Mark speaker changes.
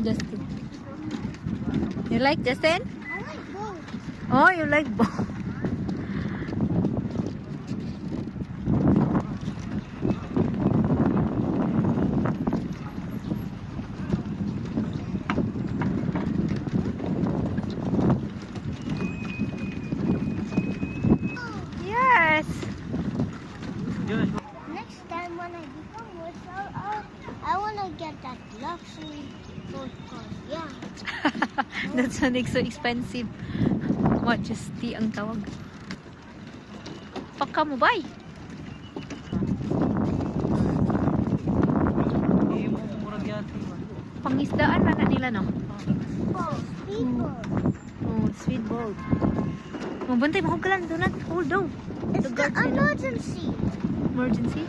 Speaker 1: Justin. You like Justin?
Speaker 2: I like both.
Speaker 1: Oh, you like both. Yes.
Speaker 2: Next time when I become rich, I want to get that luxury boat car. Yeah.
Speaker 1: That's so expensive. Majesty ang tawag. Paka mo bay. Pangisdaan man na nila no.
Speaker 2: Oh, speedboat.
Speaker 1: Oh, sweet boat. Mabantay mo ka lang, do not hold on.
Speaker 2: It's the emergency.
Speaker 1: Emergency?